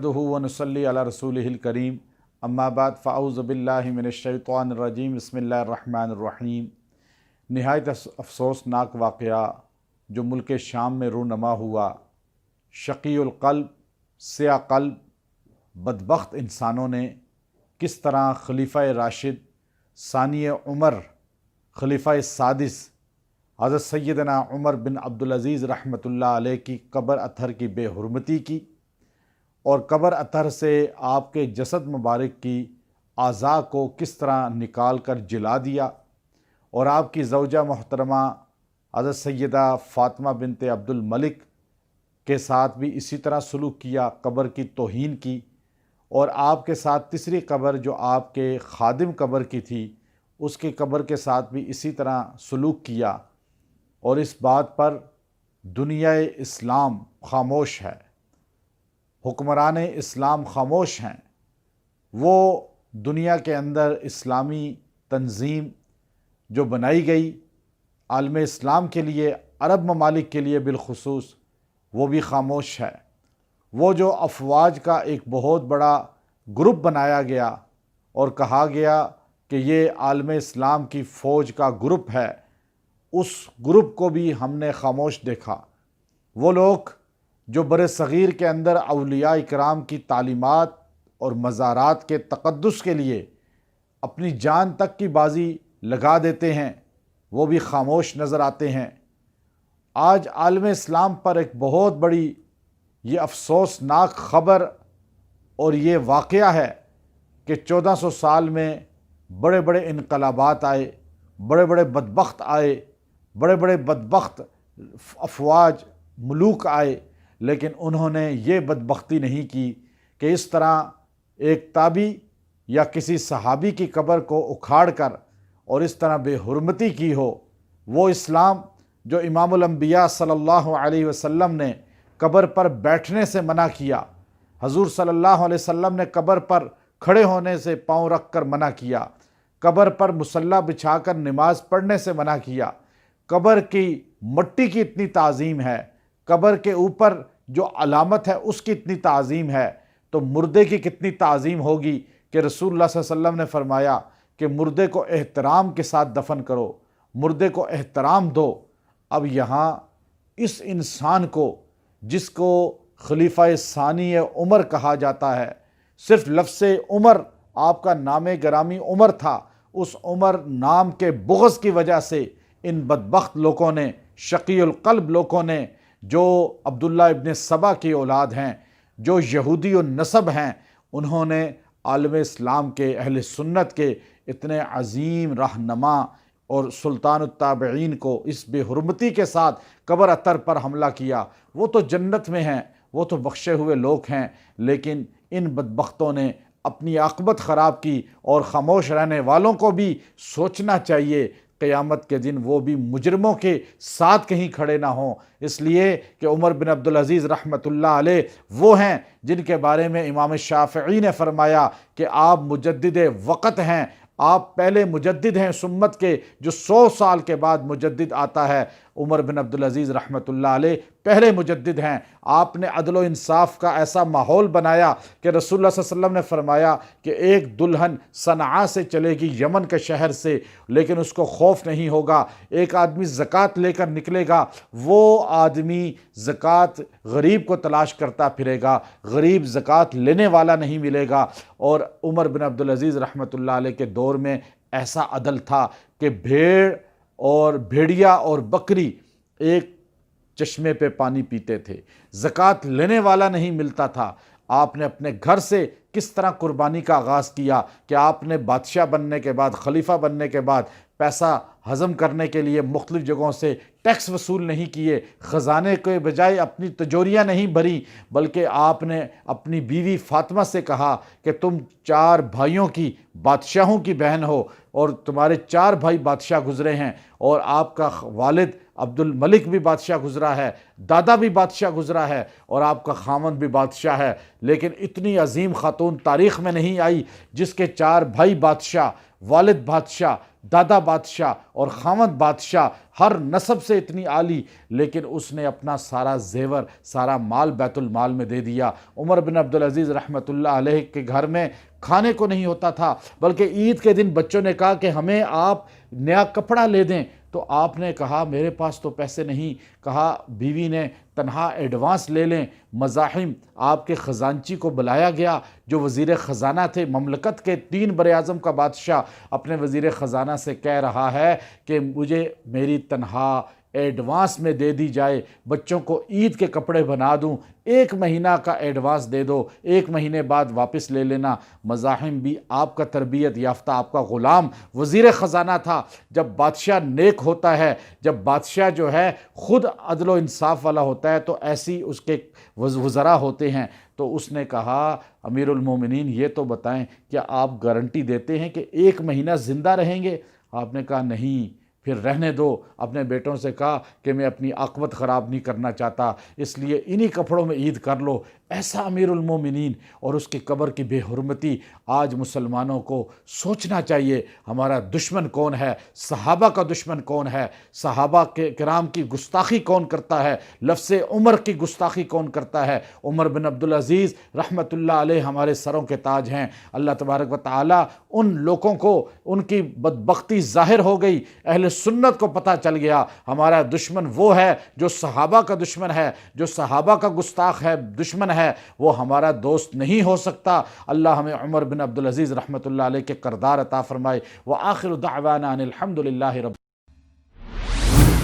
نحمدہ ونصلی علی رسولہ الکریم اما بعد فاعوذ باللہ من الشیطان الرجیم بسم اللہ الرحمن الرحیم۔ نہایت افسوسناک واقعہ جو ملک شام میں رونما ہوا، شقی القلب، سیاہ قلب، بدبخت انسانوں نے کس طرح خلیفہ راشد ثانی عمر، خلیفہ سادس حضرت سیدنا عمر بن عبدالعزیز رحمۃ اللہ علیہ کی قبر اطہر کی بے حرمتی کی، اور قبر اطہر سے آپ کے جسد مبارک کی اعضاء کو کس طرح نکال کر جلا دیا، اور آپ کی زوجہ محترمہ حضرت سیدہ فاطمہ بنت عبد الملک کے ساتھ بھی اسی طرح سلوک کیا، قبر کی توہین کی، اور آپ کے ساتھ تیسری قبر جو آپ کے خادم قبر کی تھی اس کی قبر کے ساتھ بھی اسی طرح سلوک کیا، اور اس بات پر دنیا اسلام خاموش ہے، حکمران اسلام خاموش ہیں۔ وہ دنیا کے اندر اسلامی تنظیم جو بنائی گئی عالم اسلام کے لیے، عرب ممالک کے لیے بالخصوص، وہ بھی خاموش ہے۔ وہ جو افواج کا ایک بہت بڑا گروپ بنایا گیا اور کہا گیا کہ یہ عالم اسلام کی فوج کا گروپ ہے، اس گروپ کو بھی ہم نے خاموش دیکھا۔ وہ لوگ جو بر صغیر کے اندر اولیاء اکرام کی تعلیمات اور مزارات کے تقدس کے لیے اپنی جان تک کی بازی لگا دیتے ہیں، وہ بھی خاموش نظر آتے ہیں۔ آج عالم اسلام پر ایک بہت بڑی یہ افسوسناک خبر اور یہ واقعہ ہے کہ 1400 سال میں بڑے بڑے انقلابات آئے، بڑے بڑے بدبخت آئے، بڑے بڑے بدبخت افواج ملوک آئے، لیکن انہوں نے یہ بدبختی نہیں کی کہ اس طرح ایک تابعی یا کسی صحابی کی قبر کو اکھاڑ کر اور اس طرح بے حرمتی کی ہو۔ وہ اسلام جو امام الانبیاء صلی اللہ علیہ وسلم نے قبر پر بیٹھنے سے منع کیا، حضور صلی اللہ علیہ وسلم نے قبر پر کھڑے ہونے سے پاؤں رکھ کر منع کیا، قبر پر مصلی بچھا کر نماز پڑھنے سے منع کیا، قبر کی مٹی کی اتنی تعظیم ہے، قبر کے اوپر جو علامت ہے اس کی اتنی تعظیم ہے، تو مردے کی کتنی تعظیم ہوگی کہ رسول اللہ صلی اللہ علیہ وسلم نے فرمایا کہ مردے کو احترام کے ساتھ دفن کرو، مردے کو احترام دو۔ اب یہاں اس انسان کو جس کو خلیفہ ثانی عمر کہا جاتا ہے، صرف لفظ عمر، آپ کا نام گرامی عمر تھا، اس عمر نام کے بغض کی وجہ سے ان بدبخت لوگوں نے، شقی القلب لوگوں نے، جو عبداللہ ابن سبا کی اولاد ہیں، جو یہودی النسب ہیں، انہوں نے عالم اسلام کے، اہل سنت کے اتنے عظیم رہنما اور سلطان التابعین کو اس بے حرمتی کے ساتھ قبر اطہر پر حملہ کیا۔ وہ تو جنت میں ہیں، وہ تو بخشے ہوئے لوگ ہیں، لیکن ان بدبختوں نے اپنی عاقبت خراب کی، اور خاموش رہنے والوں کو بھی سوچنا چاہیے قیامت کے دن وہ بھی مجرموں کے ساتھ کہیں کھڑے نہ ہوں، اس لیے کہ عمر بن عبدالعزیز رحمۃ اللہ علیہ وہ ہیں جن کے بارے میں امام شافعی نے فرمایا کہ آپ مجدد وقت ہیں، آپ پہلے مجدد ہیں اس امت کے، جو 100 سال کے بعد مجدد آتا ہے۔ عمر بن عبدالعزیز رحمۃ اللہ علیہ پہلے مجدد ہیں۔ آپ نے عدل و انصاف کا ایسا ماحول بنایا کہ رسول اللہ صلی اللہ علیہ وسلم نے فرمایا کہ ایک دلہن صنعاء سے چلے گی، یمن کے شہر سے، لیکن اس کو خوف نہیں ہوگا۔ ایک آدمی زکوٰۃ لے کر نکلے گا، وہ آدمی زکوٰۃ غریب کو تلاش کرتا پھرے گا، غریب زکوٰۃ لینے والا نہیں ملے گا۔ اور عمر بن عبدالعزیز رحمۃ اللہ علیہ کے دور میں ایسا عدل تھا کہ بھیڑیا اور بکری ایک چشمے پہ پانی پیتے تھے، زکوٰۃ لینے والا نہیں ملتا تھا۔ آپ نے اپنے گھر سے کس طرح قربانی کا آغاز کیا کہ آپ نے بادشاہ بننے کے بعد، خلیفہ بننے کے بعد پیسہ ہضم کرنے کے لیے مختلف جگہوں سے ٹیکس وصول نہیں کیے، خزانے کے بجائے اپنی تجوریاں نہیں بھریں، بلکہ آپ نے اپنی بیوی فاطمہ سے کہا کہ تم 4 بھائیوں کی، بادشاہوں کی بہن ہو، اور تمہارے 4 بھائی بادشاہ گزرے ہیں، اور آپ کا والد عبد الملک بھی بادشاہ گزرا ہے، دادا بھی بادشاہ گزرا ہے، اور آپ کا خاوند بھی بادشاہ ہے، لیکن اتنی عظیم خاتون تاریخ میں نہیں آئی جس کے 4 بھائی بادشاہ، والد بادشاہ، دادا بادشاہ اور خاوند بادشاہ، ہر نسب سے اتنی عالی، لیکن اس نے اپنا سارا زیور، سارا مال بیت المال میں دے دیا۔ عمر بن عبدالعزیز رحمۃ اللہ علیہ کے گھر میں کھانے کو نہیں ہوتا تھا، بلکہ عید کے دن بچوں نے کہا کہ ہمیں آپ نیا کپڑا لے دیں، تو آپ نے کہا میرے پاس تو پیسے نہیں۔ کہا بیوی نے تنہا ایڈوانس لے لیں۔ مزاحم آپ کے خزانچی کو بلایا گیا جو وزیر خزانہ تھے، مملکت کے 3 براعظم کا بادشاہ اپنے وزیر خزانہ سے کہہ رہا ہے کہ مجھے میری تنہا ایڈوانس میں دے دی جائے، بچوں کو عید کے کپڑے بنا دوں، 1 مہینہ کا ایڈوانس دے دو، 1 مہینے بعد واپس لے لینا۔ مزاحم بھی آپ کا تربیت یافتہ، آپ کا غلام وزیر خزانہ تھا۔ جب بادشاہ نیک ہوتا ہے، جب بادشاہ جو ہے خود عدل و انصاف والا ہوتا ہے، تو ایسی اس کے وزراء ہوتے ہیں۔ تو اس نے کہا امیر المومنین یہ تو بتائیں کیا آپ گارنٹی دیتے ہیں کہ 1 مہینہ زندہ رہیں گے؟ آپ نے کہا نہیں۔ پھر رہنے دو۔ اپنے بیٹوں سے کہا کہ میں اپنی عاقبت خراب نہیں کرنا چاہتا، اس لیے انہی کپڑوں میں عید کر لو۔ ایسا امیر المومنین اور اس کی قبر کی بے حرمتی۔ آج مسلمانوں کو سوچنا چاہیے ہمارا دشمن کون ہے، صحابہ کا دشمن کون ہے، صحابہ کے کرام کی گستاخی کون کرتا ہے، لفظ عمر کی گستاخی کون کرتا ہے۔ عمر بن عبدالعزیز رحمۃ اللہ علیہ ہمارے سروں کے تاج ہیں۔ اللہ تبارک و تعالی ان لوگوں کو ان کی بدبختی ظاہر ہو گئی، اہل سنت کو پتہ چل گیا ہمارا دشمن وہ ہے جو صحابہ کا دشمن ہے، جو صحابہ کا گستاخ ہے، دشمن ہے، وہ ہمارا دوست نہیں ہو سکتا۔ اللہ ہمیں عمر بن عبدالعزیز رحمۃ اللہ علیہ کے کردار عطا فرمائے۔ وآخر دعوانا ان الحمد للہ رب